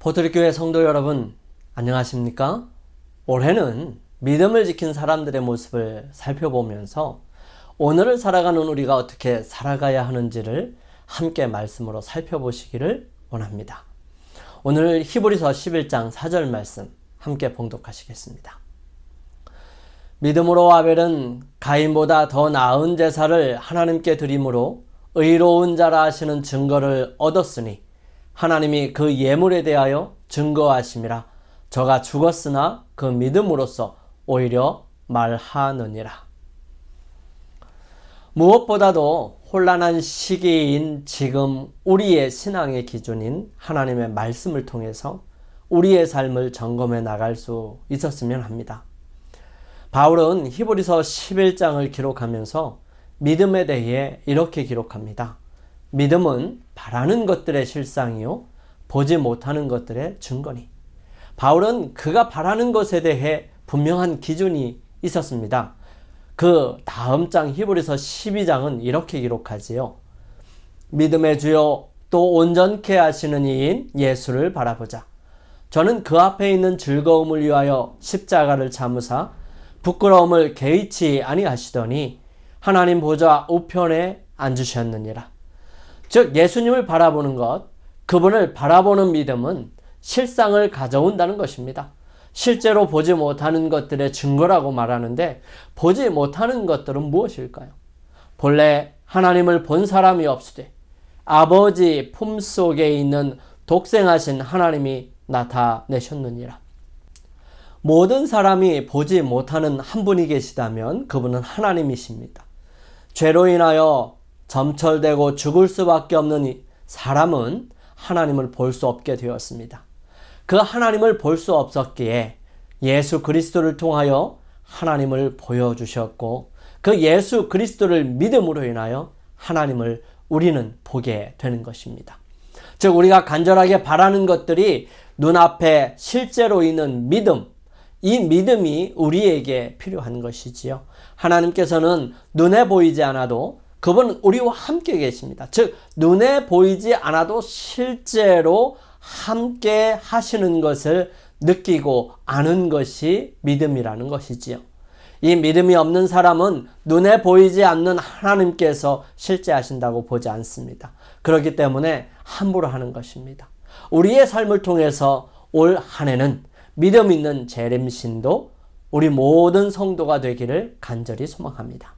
포트리교회 성도 여러분, 안녕하십니까? 올해는 믿음을 지킨 사람들의 모습을 살펴보면서 오늘을 살아가는 우리가 어떻게 살아가야 하는지를 함께 말씀으로 살펴보시기를 원합니다. 오늘 히브리서 11장 4절 말씀 함께 봉독하시겠습니다. 믿음으로 아벨은 가인보다 더 나은 제사를 하나님께 드림으로 의로운 자라 하시는 증거를 얻었으니 하나님이 그 예물에 대하여 증거하심이라. 저가 죽었으나 그 믿음으로써 오히려 말하느니라. 무엇보다도 혼란한 시기인 지금 우리의 신앙의 기준인 하나님의 말씀을 통해서 우리의 삶을 점검해 나갈 수 있었으면 합니다. 바울은 히브리서 11장을 기록하면서 믿음에 대해 이렇게 기록합니다. 믿음은 바라는 것들의 실상이요 보지 못하는 것들의 증거니. 바울은 그가 바라는 것에 대해 분명한 기준이 있었습니다. 그 다음 장 히브리서 12장은 이렇게 기록하지요. 믿음의 주요 또 온전케 하시는 이인 예수를 바라보자. 저는 그 앞에 있는 즐거움을 위하여 십자가를 참으사 부끄러움을 개의치 아니하시더니 하나님 보좌 우편에 앉으셨느니라. 즉 예수님을 바라보는 것, 그분을 바라보는 믿음은 실상을 가져온다는 것입니다. 실제로 보지 못하는 것들의 증거라고 말하는데 보지 못하는 것들은 무엇일까요? 본래 하나님을 본 사람이 없으되 아버지 품속에 있는 독생하신 하나님이 나타내셨느니라. 모든 사람이 보지 못하는 한 분이 계시다면 그분은 하나님이십니다. 죄로 인하여 점철되고 죽을 수밖에 없는 사람은 하나님을 볼 수 없게 되었습니다. 그 하나님을 볼 수 없었기에 예수 그리스도를 통하여 하나님을 보여주셨고 그 예수 그리스도를 믿음으로 인하여 하나님을 우리는 보게 되는 것입니다. 즉 우리가 간절하게 바라는 것들이 눈앞에 실제로 있는 믿음, 이 믿음이 우리에게 필요한 것이지요. 하나님께서는 눈에 보이지 않아도 그분은 우리와 함께 계십니다. 즉 눈에 보이지 않아도 실제로 함께 하시는 것을 느끼고 아는 것이 믿음이라는 것이지요. 이 믿음이 없는 사람은 눈에 보이지 않는 하나님께서 실제 하신다고 보지 않습니다. 그렇기 때문에 함부로 하는 것입니다. 우리의 삶을 통해서 올 한 해는 믿음 있는 재림신도 우리 모든 성도가 되기를 간절히 소망합니다.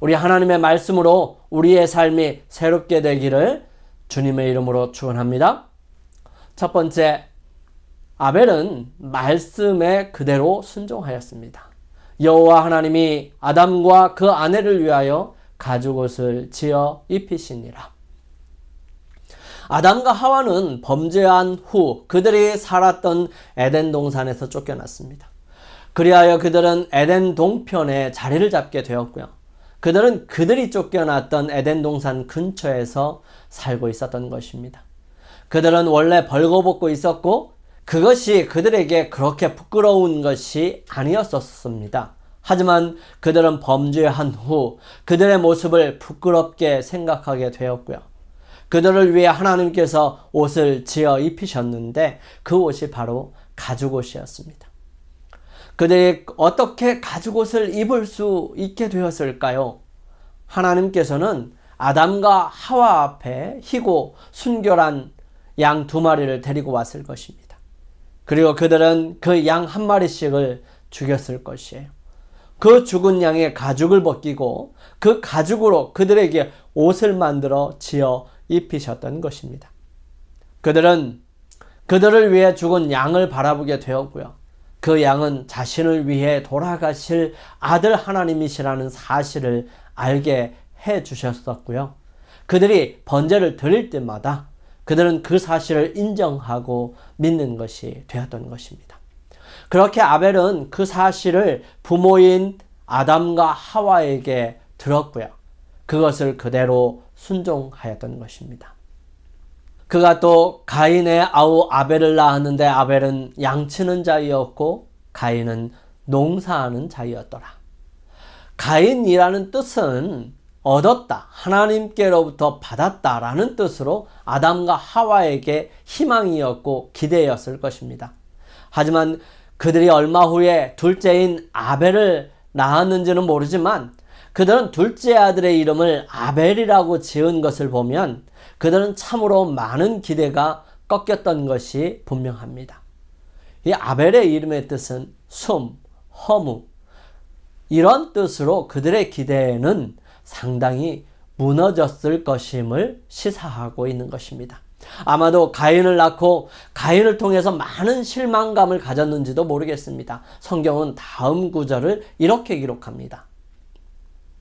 우리 하나님의 말씀으로 우리의 삶이 새롭게 되기를 주님의 이름으로 축원합니다. 첫 번째, 아벨은 말씀에 그대로 순종하였습니다. 여호와 하나님이 아담과 그 아내를 위하여 가죽옷을 지어 입히시니라. 아담과 하와는 범죄한 후 그들이 살았던 에덴 동산에서 쫓겨났습니다. 그리하여 그들은 에덴 동편에 자리를 잡게 되었고요. 그들은 그들이 쫓겨났던 에덴 동산 근처에서 살고 있었던 것입니다. 그들은 원래 벌거벗고 있었고 그것이 그들에게 그렇게 부끄러운 것이 아니었었습니다. 하지만 그들은 범죄한 후 그들의 모습을 부끄럽게 생각하게 되었고요. 그들을 위해 하나님께서 옷을 지어 입히셨는데 그 옷이 바로 가죽옷이었습니다. 그들이 어떻게 가죽옷을 입을 수 있게 되었을까요? 하나님께서는 아담과 하와 앞에 희고 순결한 양 2마리를 데리고 왔을 것입니다. 그리고 그들은 그 양 1마리씩을 죽였을 것이에요. 그 죽은 양의 가죽을 벗기고 그 가죽으로 그들에게 옷을 만들어 지어 입히셨던 것입니다. 그들은 그들을 위해 죽은 양을 바라보게 되었고요. 그 양은 자신을 위해 돌아가실 아들 하나님이시라는 사실을 알게 해 주셨었고요. 그들이 번제를 드릴 때마다 그들은 그 사실을 인정하고 믿는 것이 되었던 것입니다. 그렇게 아벨은 그 사실을 부모인 아담과 하와에게 들었고요. 그것을 그대로 순종하였던 것입니다. 그가 또 가인의 아우 아벨을 낳았는데 아벨은 양치는 자이었고 가인은 농사하는 자이었더라. 가인이라는 뜻은 얻었다, 하나님께로부터 받았다라는 뜻으로 아담과 하와에게 희망이었고 기대였을 것입니다. 하지만 그들이 얼마 후에 둘째인 아벨을 낳았는지는 모르지만 그들은 둘째 아들의 이름을 아벨이라고 지은 것을 보면 그들은 참으로 많은 기대가 꺾였던 것이 분명합니다. 이 아벨의 이름의 뜻은 숨, 허무, 이런 뜻으로 그들의 기대는 상당히 무너졌을 것임을 시사하고 있는 것입니다. 아마도 가인을 낳고 가인을 통해서 많은 실망감을 가졌는지도 모르겠습니다. 성경은 다음 구절을 이렇게 기록합니다.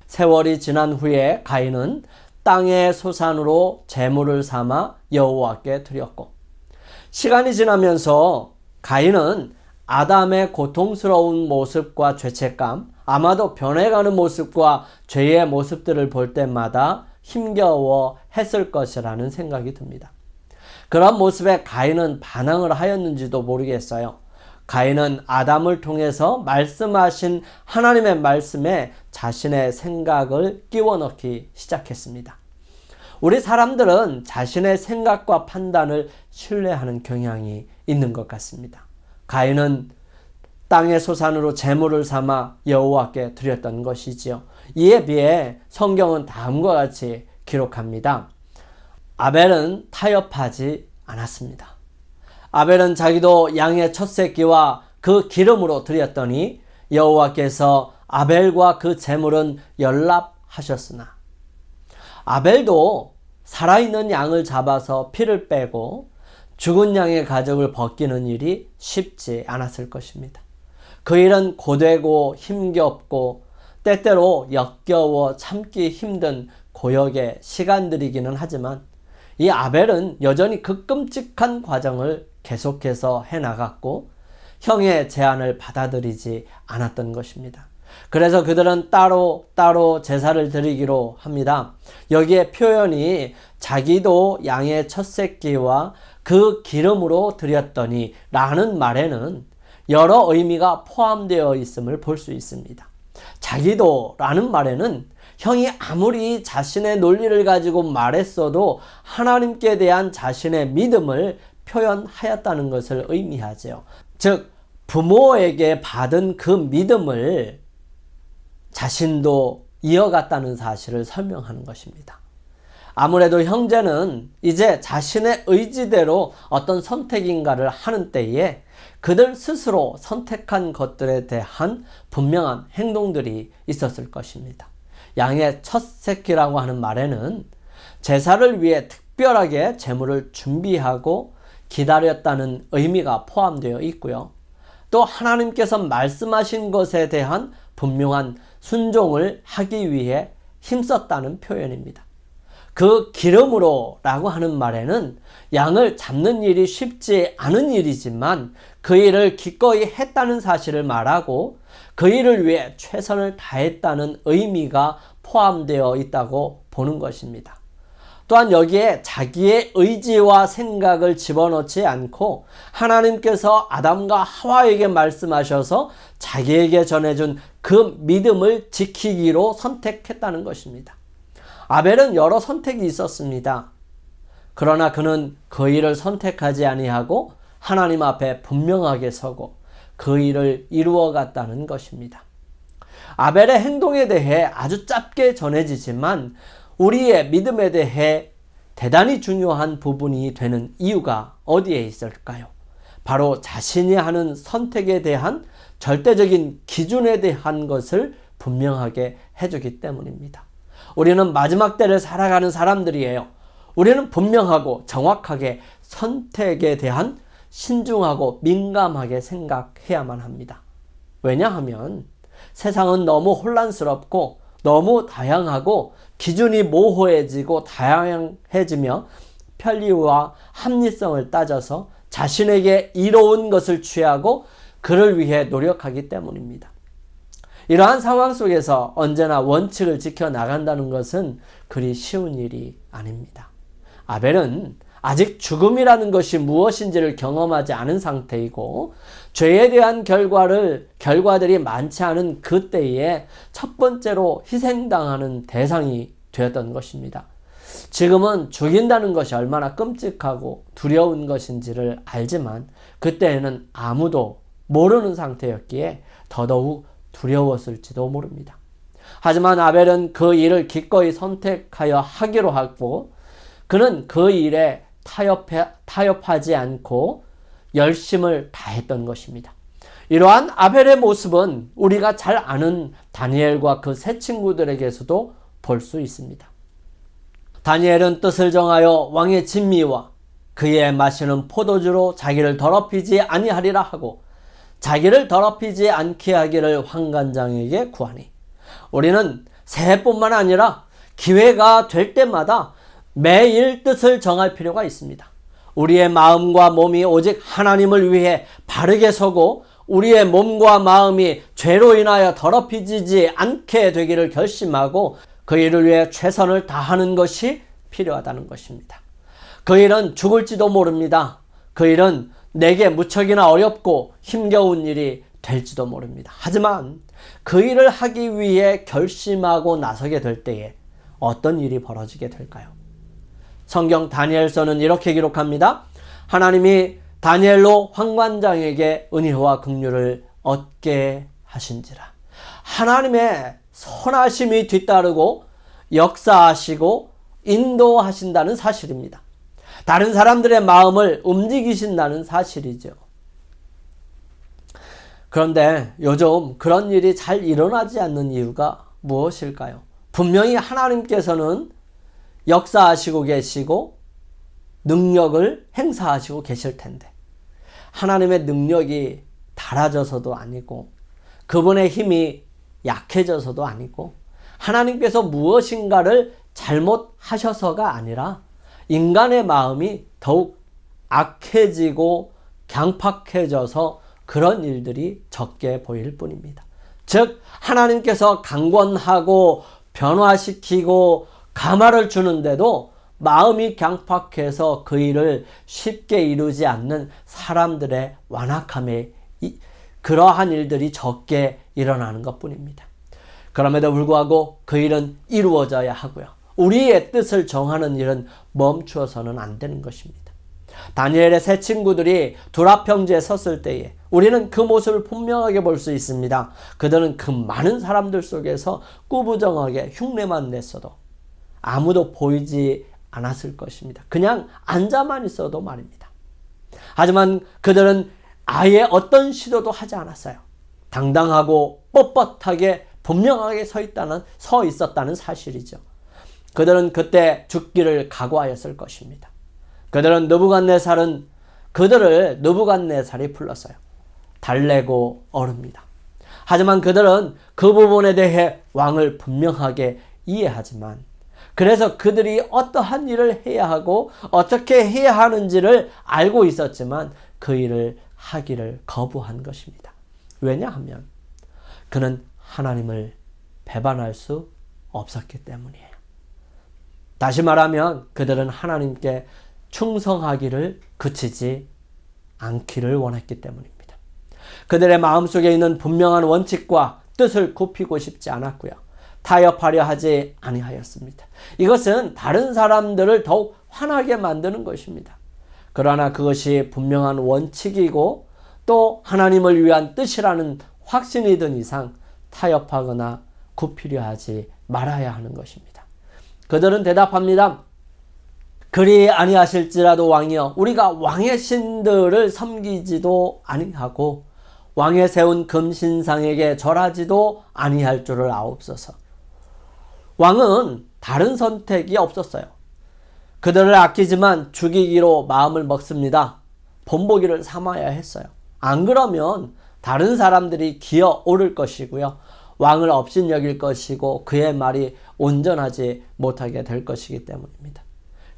세월이 지난 후에 가인은 땅의 소산으로 제물을 삼아 여호와께 드렸고, 시간이 지나면서 가인은 아담의 고통스러운 모습과 죄책감, 아마도 변해가는 모습과 죄의 모습들을 볼 때마다 힘겨워 했을 것이라는 생각이 듭니다. 그런 모습에 가인은 반항을 하였는지도 모르겠어요. 가인은 아담을 통해서 말씀하신 하나님의 말씀에 자신의 생각을 끼워 넣기 시작했습니다. 우리 사람들은 자신의 생각과 판단을 신뢰하는 경향이 있는 것 같습니다. 가인은 땅의 소산으로 제물을 삼아 여호와께 드렸던 것이지요. 이에 비해 성경은 다음과 같이 기록합니다. 아벨은 타협하지 않았습니다. 아벨은 자기도 양의 첫 새끼와 그 기름으로 드렸더니 여호와께서 아벨과 그 제물은 연락하셨으나, 아벨도 살아있는 양을 잡아서 피를 빼고 죽은 양의 가죽을 벗기는 일이 쉽지 않았을 것입니다. 그 일은 고되고 힘겹고 때때로 역겨워 참기 힘든 고역의 시간들이기는 하지만 이 아벨은 여전히 그 끔찍한 과정을 계속해서 해나갔고 형의 제안을 받아들이지 않았던 것입니다. 그래서 그들은 따로 제사를 드리기로 합니다. 여기에 표현이 자기도 양의 첫 새끼와 그 기름으로 드렸더니 라는 말에는 여러 의미가 포함되어 있음을 볼 수 있습니다. 자기도 라는 말에는 형이 아무리 자신의 논리를 가지고 말했어도 하나님께 대한 자신의 믿음을 표현하였다는 것을 의미하죠. 즉 부모에게 받은 그 믿음을 자신도 이어갔다는 사실을 설명하는 것입니다. 아무래도 형제는 이제 자신의 의지대로 어떤 선택인가를 하는 때에 그들 스스로 선택한 것들에 대한 분명한 행동들이 있었을 것입니다. 양의 첫 새끼라고 하는 말에는 제사를 위해 특별하게 제물을 준비하고 기다렸다는 의미가 포함되어 있고요. 또 하나님께서 말씀하신 것에 대한 분명한 순종을 하기 위해 힘썼다는 표현입니다. 그 기름으로 라고 하는 말에는 양을 잡는 일이 쉽지 않은 일이지만 그 일을 기꺼이 했다는 사실을 말하고 그 일을 위해 최선을 다했다는 의미가 포함되어 있다고 보는 것입니다. 또한 여기에 자기의 의지와 생각을 집어넣지 않고 하나님께서 아담과 하와에게 말씀하셔서 자기에게 전해준 그 믿음을 지키기로 선택했다는 것입니다. 아벨은 여러 선택이 있었습니다. 그러나 그는 그 일을 선택하지 아니하고 하나님 앞에 분명하게 서고 그 일을 이루어 갔다는 것입니다. 아벨의 행동에 대해 아주 짧게 전해지지만 우리의 믿음에 대해 대단히 중요한 부분이 되는 이유가 어디에 있을까요? 바로 자신이 하는 선택에 대한 절대적인 기준에 대한 것을 분명하게 해주기 때문입니다. 우리는 마지막 때를 살아가는 사람들이에요. 우리는 분명하고 정확하게 선택에 대한 신중하고 민감하게 생각해야만 합니다. 왜냐하면 세상은 너무 혼란스럽고 너무 다양하고 기준이 모호해지고 다양해지며 편리와 합리성을 따져서 자신에게 이로운 것을 취하고 그를 위해 노력하기 때문입니다. 이러한 상황 속에서 언제나 원칙을 지켜나간다는 것은 그리 쉬운 일이 아닙니다. 아벨은 아직 죽음이라는 것이 무엇인지를 경험하지 않은 상태이고 죄에 대한 결과들이 많지 않은 그때에 첫 번째로 희생당하는 대상이 되었던 것입니다. 지금은 죽인다는 것이 얼마나 끔찍하고 두려운 것인지를 알지만 그때에는 아무도 모르는 상태였기에 더더욱 두려웠을지도 모릅니다. 하지만 아벨은 그 일을 기꺼이 선택하여 하기로 하고 그는 그 일에 타협하지 않고 열심을 다했던 것입니다. 이러한 아벨의 모습은 우리가 잘 아는 다니엘과 그 세 친구들에게서도 볼 수 있습니다. 다니엘은 뜻을 정하여 왕의 진미와 그의 마시는 포도주로 자기를 더럽히지 아니하리라 하고 자기를 더럽히지 않게 하기를 환관장에게 구하니 우리는 새해뿐만 아니라 기회가 될 때마다 매일 뜻을 정할 필요가 있습니다. 우리의 마음과 몸이 오직 하나님을 위해 바르게 서고 우리의 몸과 마음이 죄로 인하여 더럽혀지지 않게 되기를 결심하고 그 일을 위해 최선을 다하는 것이 필요하다는 것입니다. 그 일은 죽을지도 모릅니다. 그 일은 내게 무척이나 어렵고 힘겨운 일이 될지도 모릅니다. 하지만 그 일을 하기 위해 결심하고 나서게 될 때에 어떤 일이 벌어지게 될까요? 성경 다니엘서는 이렇게 기록합니다. 하나님이 다니엘로 환관장에게 은혜와 긍휼을 얻게 하신지라. 하나님의 선하심이 뒤따르고 역사하시고 인도하신다는 사실입니다. 다른 사람들의 마음을 움직이신다는 사실이죠. 그런데 요즘 그런 일이 잘 일어나지 않는 이유가 무엇일까요? 분명히 하나님께서는 역사하시고 계시고 능력을 행사하시고 계실 텐데 하나님의 능력이 닳아져서도 아니고 그분의 힘이 약해져서도 아니고 하나님께서 무엇인가를 잘못하셔서가 아니라 인간의 마음이 더욱 악해지고 강팍해져서 그런 일들이 적게 보일 뿐입니다. 즉 하나님께서 강권하고 변화시키고 감화를 주는데도 마음이 강팍해서 그 일을 쉽게 이루지 않는 사람들의 완악함에 그러한 일들이 적게 일어나는 것뿐입니다. 그럼에도 불구하고 그 일은 이루어져야 하고요. 우리의 뜻을 정하는 일은 멈추어서는 안 되는 것입니다. 다니엘의 세 친구들이 두랍형제에 섰을 때에 우리는 그 모습을 분명하게 볼 수 있습니다. 그들은 그 많은 사람들 속에서 꾸부정하게 흉내만 냈어도 아무도 보이지 않았을 것입니다. 그냥 앉아만 있어도 말입니다. 하지만 그들은 아예 어떤 시도도 하지 않았어요. 당당하고 뻣뻣하게 분명하게 서 있었다는 사실이죠. 그들은 그때 죽기를 각오하였을 것입니다. 그들을 느부갓네살이 불렀어요. 달래고 어릅니다. 하지만 그들은 그 부분에 대해 왕을 분명하게 이해하지만 그래서 그들이 어떠한 일을 해야 하고 어떻게 해야 하는지를 알고 있었지만 그 일을 하기를 거부한 것입니다. 왜냐하면 그는 하나님을 배반할 수 없었기 때문이에요. 다시 말하면 그들은 하나님께 충성하기를 그치지 않기를 원했기 때문입니다. 그들의 마음속에 있는 분명한 원칙과 뜻을 굽히고 싶지 않았고요. 타협하려 하지 아니하였습니다. 이것은 다른 사람들을 더욱 화나게 만드는 것입니다. 그러나 그것이 분명한 원칙이고 또 하나님을 위한 뜻이라는 확신이 든 이상 타협하거나 굽히려 하지 말아야 하는 것입니다. 그들은 대답합니다. 그리 아니하실지라도 왕이여 우리가 왕의 신들을 섬기지도 아니하고 왕의 세운 금신상에게 절하지도 아니할 줄을 아옵소서. 왕은 다른 선택이 없었어요. 그들을 아끼지만 죽이기로 마음을 먹습니다. 본보기를 삼아야 했어요. 안 그러면 다른 사람들이 기어 오를 것이고요. 왕을 업신여길 것이고 그의 말이 온전하지 못하게 될 것이기 때문입니다.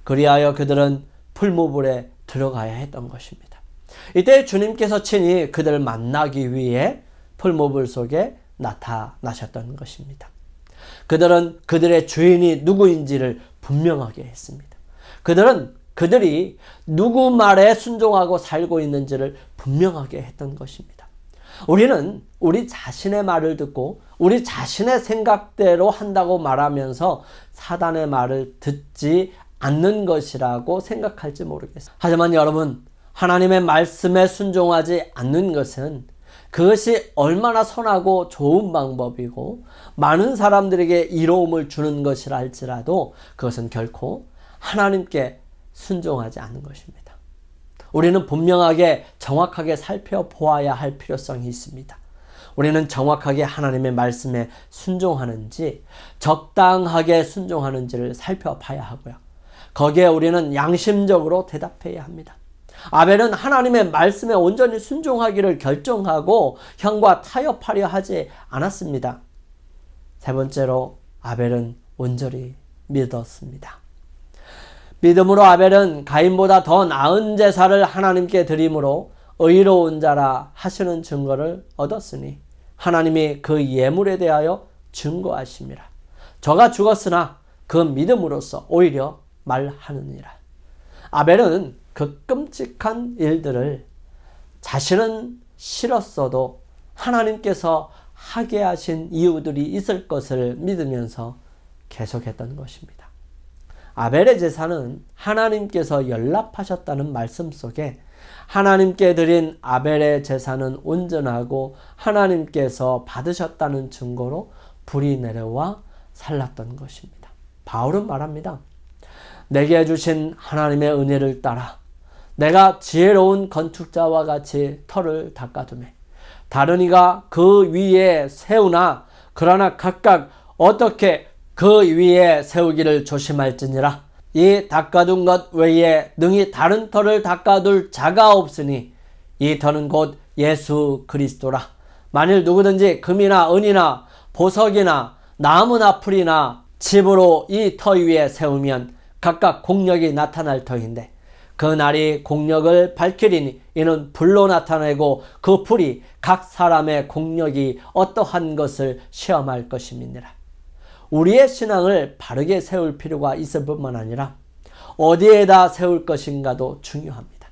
그리하여 그들은 풀무불에 들어가야 했던 것입니다. 이때 주님께서 친히 그들을 만나기 위해 풀무불 속에 나타나셨던 것입니다. 그들은 그들의 주인이 누구인지를 분명하게 했습니다. 그들은 그들이 누구 말에 순종하고 살고 있는지를 분명하게 했던 것입니다. 우리는 우리 자신의 말을 듣고 우리 자신의 생각대로 한다고 말하면서 사단의 말을 듣지 않는 것이라고 생각할지 모르겠어요. 하지만 여러분, 하나님의 말씀에 순종하지 않는 것은 그것이 얼마나 선하고 좋은 방법이고 많은 사람들에게 이로움을 주는 것이라 할지라도 그것은 결코 하나님께 순종하지 않는 것입니다. 우리는 분명하게 정확하게 살펴보아야 할 필요성이 있습니다. 우리는 정확하게 하나님의 말씀에 순종하는지 적당하게 순종하는지를 살펴봐야 하고요. 거기에 우리는 양심적으로 대답해야 합니다. 아벨은 하나님의 말씀에 온전히 순종하기를 결정하고 형과 타협하려 하지 않았습니다. 세 번째로 아벨은 온전히 믿었습니다. 믿음으로 아벨은 가인보다 더 나은 제사를 하나님께 드림으로 의로운 자라 하시는 증거를 얻었으니 하나님이 그 예물에 대하여 증거하심이라. 저가 죽었으나 그 믿음으로써 오히려 말하느니라. 아벨은 그 끔찍한 일들을 자신은 싫었어도 하나님께서 하게 하신 이유들이 있을 것을 믿으면서 계속했던 것입니다. 아벨의 제사는 하나님께서 연락하셨다는 말씀 속에 하나님께 드린 아벨의 제사는 온전하고 하나님께서 받으셨다는 증거로 불이 내려와 살랐던 것입니다. 바울은 말합니다. 내게 주신 하나님의 은혜를 따라 내가 지혜로운 건축자와 같이 터를 닦아두매 다른 이가 그 위에 세우나 그러나 각각 어떻게 그 위에 세우기를 조심할지니라. 이 닦아둔 것 외에 능히 다른 터를 닦아둘 자가 없으니 이 터는 곧 예수 그리스도라. 만일 누구든지 금이나 은이나 보석이나 나무나 풀이나 집으로 이 터 위에 세우면 각각 공력이 나타날 터인데 그 날이 공력을 밝히리니 이는 불로 나타내고 그 불이 각 사람의 공력이 어떠한 것을 시험할 것임이니라. 우리의 신앙을 바르게 세울 필요가 있을 뿐만 아니라 어디에다 세울 것인가도 중요합니다.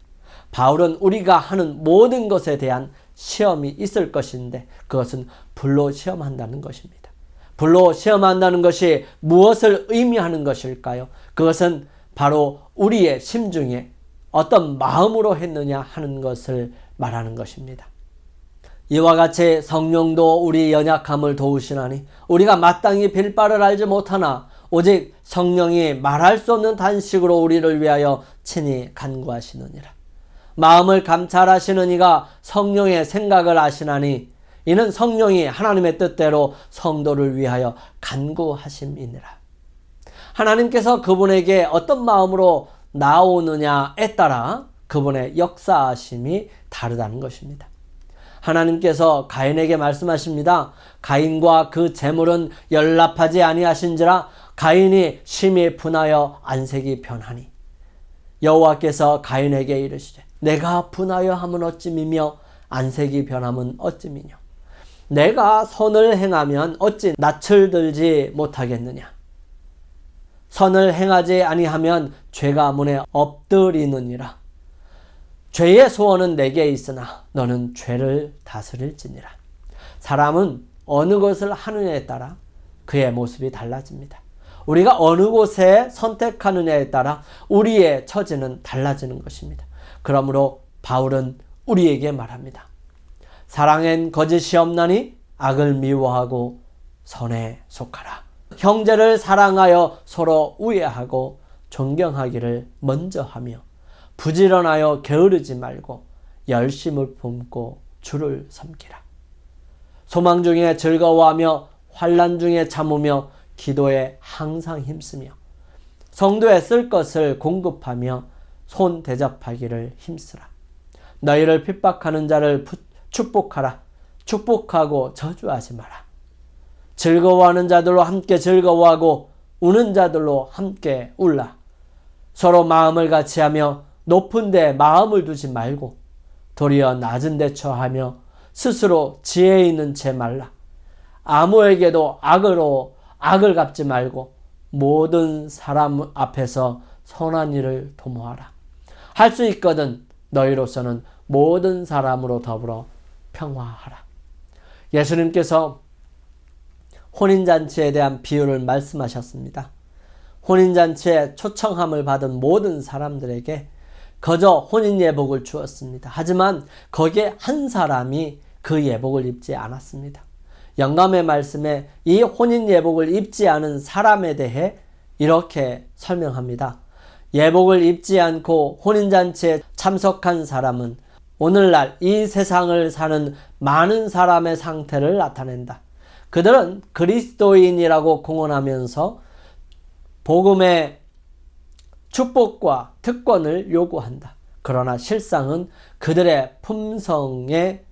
바울은 우리가 하는 모든 것에 대한 시험이 있을 것인데 그것은 불로 시험한다는 것입니다. 불로 시험한다는 것이 무엇을 의미하는 것일까요? 그것은 바로 우리의 심중에 어떤 마음으로 했느냐 하는 것을 말하는 것입니다. 이와 같이 성령도 우리 연약함을 도우시나니 우리가 마땅히 빌 바를 알지 못하나 오직 성령이 말할 수 없는 단식으로 우리를 위하여 친히 간구하시느니라. 마음을 감찰하시는 이가 성령의 생각을 아시나니 이는 성령이 하나님의 뜻대로 성도를 위하여 간구하심이니라. 하나님께서 그분에게 어떤 마음으로 나오느냐에 따라 그분의 역사하심이 다르다는 것입니다. 하나님께서 가인에게 말씀하십니다. 가인과 그 재물은 연락하지 아니하신지라 가인이 심히 분하여 안색이 변하니 여호와께서 가인에게 이르시되 내가 분하여 함은 어찌미며 안색이 변함은 어찌미뇨 내가 선을 행하면 어찌 낯을 들지 못하겠느냐 선을 행하지 아니하면 죄가 문에 엎드리느니라. 죄의 소원은 내게 있으나 너는 죄를 다스릴지니라. 사람은 어느 것을 하느냐에 따라 그의 모습이 달라집니다. 우리가 어느 곳에 선택하느냐에 따라 우리의 처지는 달라지는 것입니다. 그러므로 바울은 우리에게 말합니다. 사랑엔 거짓이 없나니 악을 미워하고 선에 속하라. 형제를 사랑하여 서로 우애하고 존경하기를 먼저 하며 부지런하여 게으르지 말고 열심을 품고 주를 섬기라. 소망 중에 즐거워하며 환난 중에 참으며 기도에 항상 힘쓰며 성도에 쓸 것을 공급하며 손 대접하기를 힘쓰라. 너희를 핍박하는 자를 축복하라. 축복하고 저주하지 마라. 즐거워하는 자들로 함께 즐거워하고 우는 자들로 함께 울라. 서로 마음을 같이하며 높은 데 마음을 두지 말고 도리어 낮은 데 처하며 스스로 지혜 있는 채 말라. 아무에게도 악을 갚지 말고 모든 사람 앞에서 선한 일을 도모하라. 할 수 있거든 너희로서는 모든 사람으로 더불어 평화하라. 예수님께서 혼인잔치에 대한 비유를 말씀하셨습니다. 혼인잔치에 초청함을 받은 모든 사람들에게 거저 혼인예복을 주었습니다. 하지만 거기에 한 사람이 그 예복을 입지 않았습니다. 영감의 말씀에 이 혼인예복을 입지 않은 사람에 대해 이렇게 설명합니다. 예복을 입지 않고 혼인잔치에 참석한 사람은 오늘날 이 세상을 사는 많은 사람의 상태를 나타낸다. 그들은 그리스도인이라고 공언하면서 복음의 축복과 특권을 요구한다. 그러나 실상은 그들의 품성의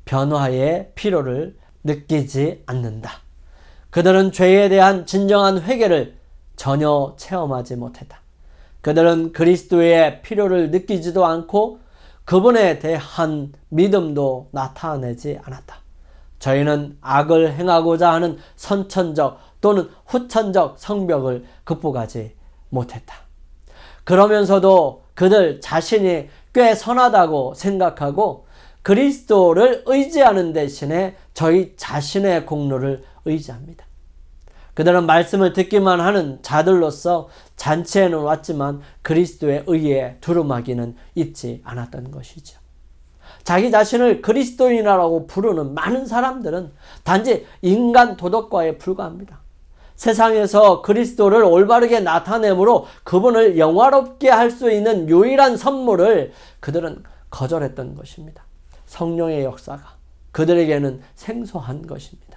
변화의 필요를 느끼지 않는다. 그들은 죄에 대한 진정한 회개를 전혀 체험하지 못했다. 그들은 그리스도의 필요를 느끼지도 않고 그분에 대한 믿음도 나타내지 않았다. 저희는 악을 행하고자 하는 선천적 또는 후천적 성벽을 극복하지 못했다. 그러면서도 그들 자신이 꽤 선하다고 생각하고 그리스도를 의지하는 대신에 저희 자신의 공로를 의지합니다. 그들은 말씀을 듣기만 하는 자들로서 잔치에는 왔지만 그리스도의 의에 두루마기는 입지 않았던 것이죠. 자기 자신을 그리스도인이라고 부르는 많은 사람들은 단지 인간 도덕과에 불과합니다. 세상에서 그리스도를 올바르게 나타내므로 그분을 영화롭게 할 수 있는 유일한 선물을 그들은 거절했던 것입니다. 성령의 역사가 그들에게는 생소한 것입니다.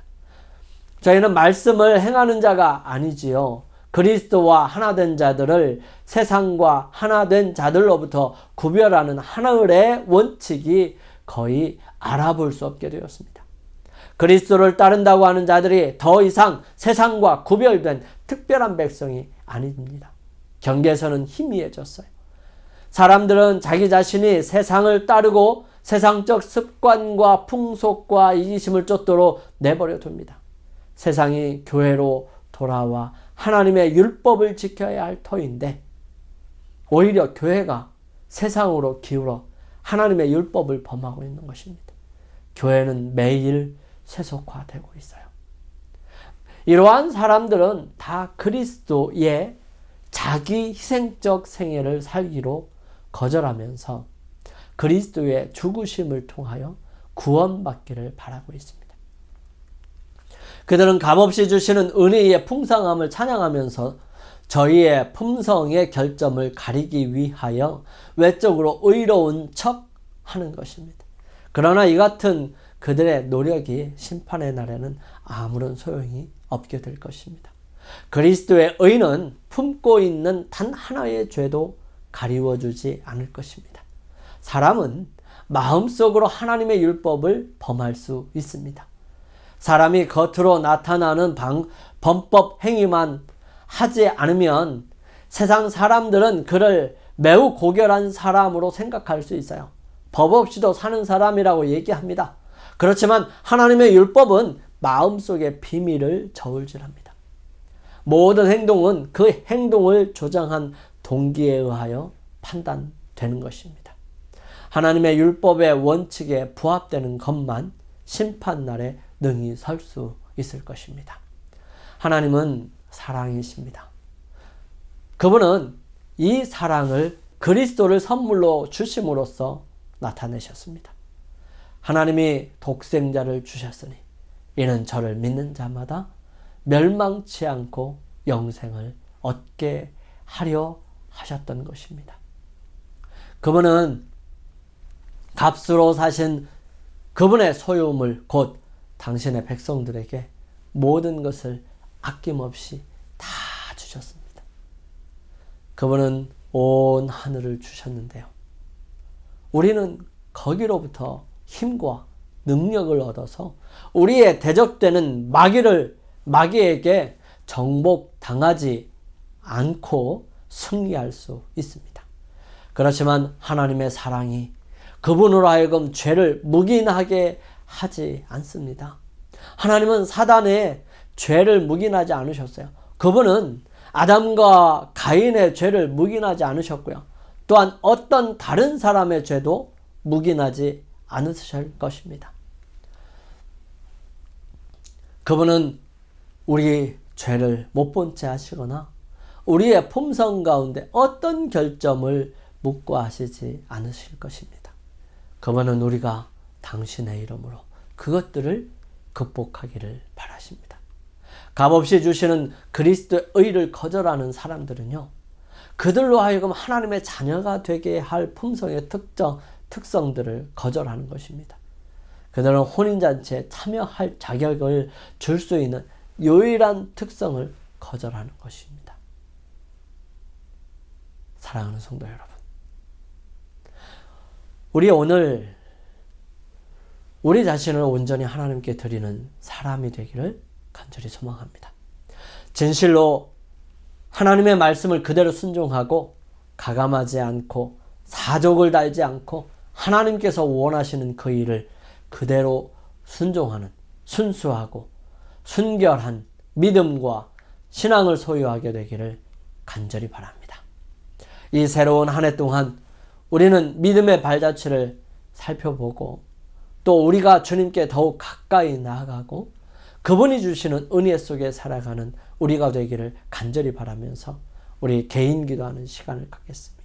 저희는 말씀을 행하는 자가 아니지요. 그리스도와 하나된 자들을 세상과 하나된 자들로부터 구별하는 하나의 원칙이 거의 알아볼 수 없게 되었습니다. 그리스도를 따른다고 하는 자들이 더 이상 세상과 구별된 특별한 백성이 아닙니다. 경계선은 희미해졌어요. 사람들은 자기 자신이 세상을 따르고 세상적 습관과 풍속과 이기심을 쫓도록 내버려 둡니다. 세상이 교회로 돌아와 하나님의 율법을 지켜야 할 터인데 오히려 교회가 세상으로 기울어 하나님의 율법을 범하고 있는 것입니다. 교회는 매일 세속화되고 있어요. 이러한 사람들은 다 그리스도의 자기 희생적 생애를 살기로 거절하면서 그리스도의 죽으심을 통하여 구원받기를 바라고 있습니다. 그들은 값없이 주시는 은혜의 풍성함을 찬양하면서 저희의 품성의 결점을 가리기 위하여 외적으로 의로운 척 하는 것입니다. 그러나 이 같은 그들의 노력이 심판의 날에는 아무런 소용이 없게 될 것입니다. 그리스도의 의는 품고 있는 단 하나의 죄도 가리워주지 않을 것입니다. 사람은 마음속으로 하나님의 율법을 범할 수 있습니다. 사람이 겉으로 나타나는 범법 행위만 하지 않으면 세상 사람들은 그를 매우 고결한 사람으로 생각할 수 있어요. 법 없이도 사는 사람이라고 얘기합니다. 그렇지만 하나님의 율법은 마음속의 비밀을 저울질합니다. 모든 행동은 그 행동을 조장한 동기에 의하여 판단되는 것입니다. 하나님의 율법의 원칙에 부합되는 것만 심판날에 능히 설 수 있을 것입니다. 하나님은 사랑이십니다. 그분은 이 사랑을 그리스도를 선물로 주심으로써 나타내셨습니다. 하나님이 독생자를 주셨으니 이는 저를 믿는 자마다 멸망치 않고 영생을 얻게 하려 하셨던 것입니다. 그분은 값으로 사신 그분의 소유물 곧 당신의 백성들에게 모든 것을 아낌없이 다 주셨습니다. 그분은 온 하늘을 주셨는데요. 우리는 거기로부터 힘과 능력을 얻어서 우리의 대적되는 마귀에게 정복당하지 않고 승리할 수 있습니다. 그렇지만 하나님의 사랑이 그분으로 하여금 죄를 묵인하게 하지 않습니다. 하나님은 사단의 죄를 묵인하지 않으셨어요. 그분은 아담과 가인의 죄를 묵인하지 않으셨고요. 또한 어떤 다른 사람의 죄도 묵인하지 않으실 것입니다. 그분은 우리 죄를 못 본 채 하시거나 우리의 품성 가운데 어떤 결점을 묻고 하시지 않으실 것입니다. 그분은 우리가 당신의 이름으로 그것들을 극복하기를 바라십니다. 값없이 주시는 그리스도의 의를 거절하는 사람들은요, 그들로 하여금 하나님의 자녀가 되게 할 품성의 특성들을 거절하는 것입니다. 그들은 혼인잔치에 참여할 자격을 줄 수 있는 유일한 특성을 거절하는 것입니다. 사랑하는 성도 여러분, 우리 오늘 우리 자신을 온전히 하나님께 드리는 사람이 되기를 간절히 소망합니다. 진실로 하나님의 말씀을 그대로 순종하고 가감하지 않고 사족을 달지 않고 하나님께서 원하시는 그 일을 그대로 순종하는 순수하고 순결한 믿음과 신앙을 소유하게 되기를 간절히 바랍니다. 이 새로운 한 해 동안 우리는 믿음의 발자취를 살펴보고 또 우리가 주님께 더욱 가까이 나아가고 그분이 주시는 은혜 속에 살아가는 우리가 되기를 간절히 바라면서 우리 개인 기도하는 시간을 갖겠습니다.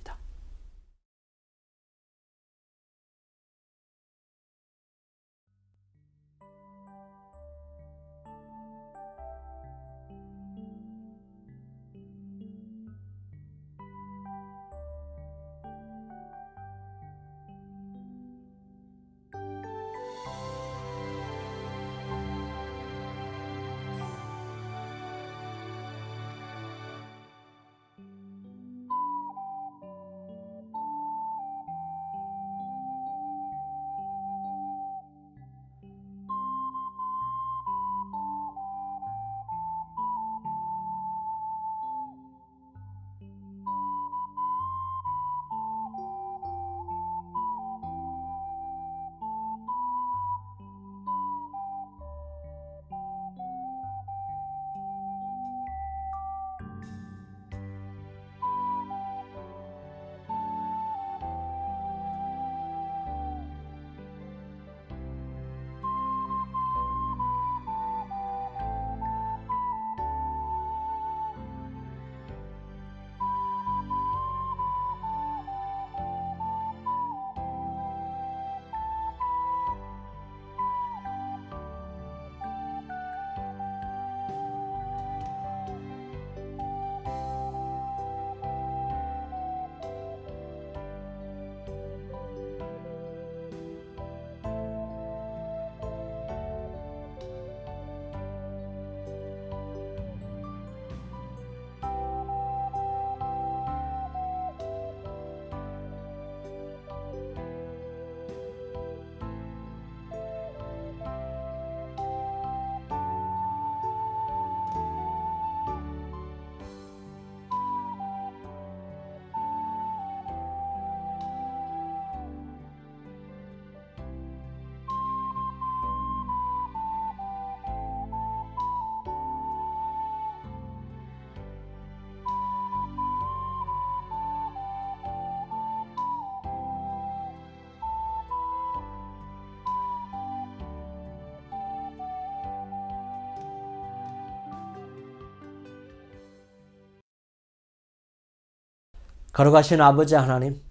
걸어가신 아버지 하나님,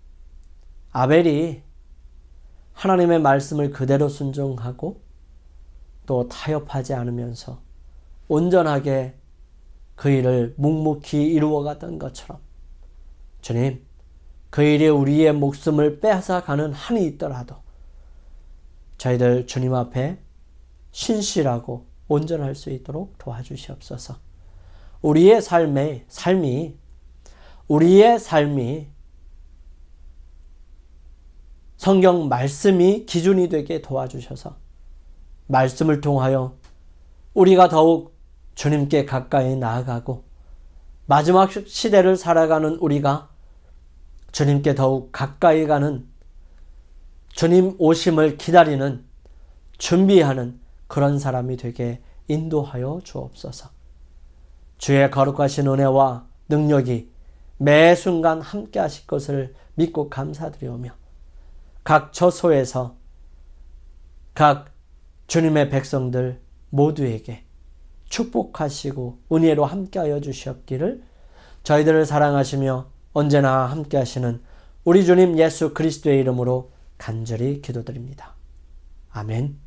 아벨이 하나님의 말씀을 그대로 순종하고 또 타협하지 않으면서 온전하게 그 일을 묵묵히 이루어갔던 것처럼 주님, 그 일이 우리의 목숨을 빼앗아가는 한이 있더라도 저희들 주님 앞에 신실하고 온전할 수 있도록 도와주시옵소서. 우리의 삶이 성경 말씀이 기준이 되게 도와주셔서 말씀을 통하여 우리가 더욱 주님께 가까이 나아가고 마지막 시대를 살아가는 우리가 주님께 더욱 가까이 가는 주님 오심을 기다리는 준비하는 그런 사람이 되게 인도하여 주옵소서. 주의 거룩하신 은혜와 능력이 매 순간 함께 하실 것을 믿고 감사드리오며 각 처소에서 각 주님의 백성들 모두에게 축복하시고 은혜로 함께하여 주시옵기를 저희들을 사랑하시며 언제나 함께하시는 우리 주님 예수 그리스도의 이름으로 간절히 기도드립니다. 아멘.